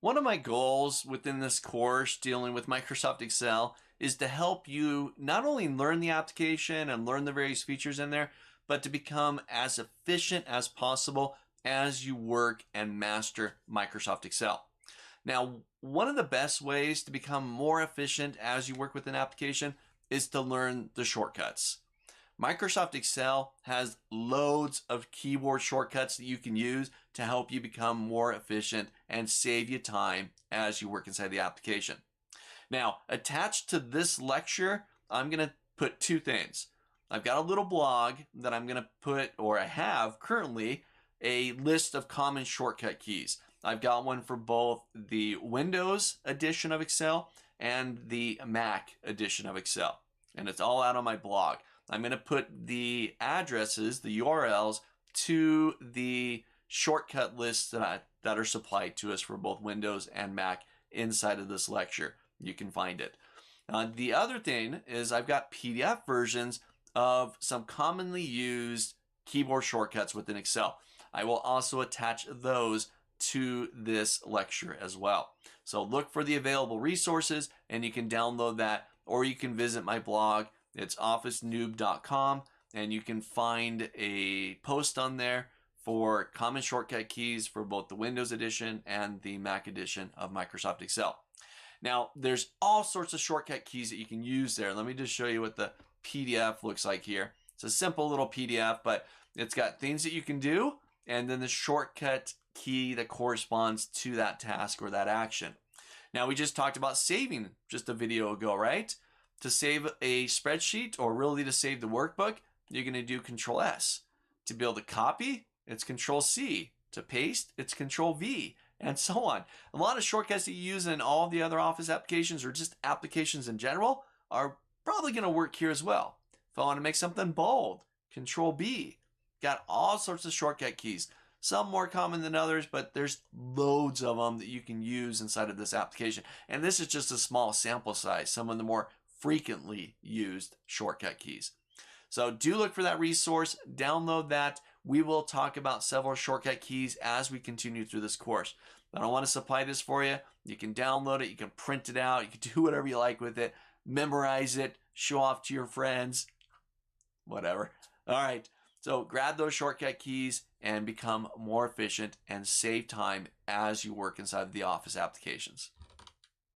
One of my goals within this course dealing with Microsoft Excel is to help you not only learn the application and learn the various features in there, but to become as efficient as possible as you work and master Microsoft Excel. Now, one of the best ways to become more efficient as you work with an application is to learn the shortcuts. Microsoft Excel has loads of keyboard shortcuts that you can use to help you become more efficient and save you time as you work inside the application. Now, attached to this lecture, I'm going to put two things. I've got a little blog that I'm going to put, or I have currently, a list of common shortcut keys. I've got one for both the Windows edition of Excel and the Mac edition of Excel. And it's all out on my blog. I'm going to put the addresses, the URLs, to the shortcut lists that are supplied to us for both Windows and Mac inside of this lecture. You can find it. The other thing is I've got PDF versions of some commonly used keyboard shortcuts within Excel. I will also attach those to this lecture as well. So look for the available resources and you can download that, or you can visit my blog. It's officenoob.com, and you can find a post on there for common shortcut keys for both the Windows edition and the Mac edition of Microsoft Excel. Now, there's all sorts of shortcut keys that you can use there. Let me just show you what the PDF looks like here. It's a simple little PDF, but it's got things that you can do, and then the shortcut key that corresponds to that task or that action. Now, we just talked about saving just a video ago, right? To save a spreadsheet, or really to save the workbook, you're going to do Control S. To be able to copy, it's Control C. To paste, it's Control V, and so on. A lot of shortcuts that you use in all the other Office applications, or just applications in general, are probably going to work here as well. If I want to make something bold, Control B. Got all sorts of shortcut keys. Some more common than others, but there's loads of them that you can use inside of this application. And this is just a small sample size, some of the more frequently used shortcut keys. So do look for that resource, download that. We will talk about several shortcut keys as we continue through this course. I don't want to supply this for you. You can download it, you can print it out, you can do whatever you like with it, memorize it, show off to your friends, whatever. All right, so grab those shortcut keys and become more efficient and save time as you work inside of the Office applications.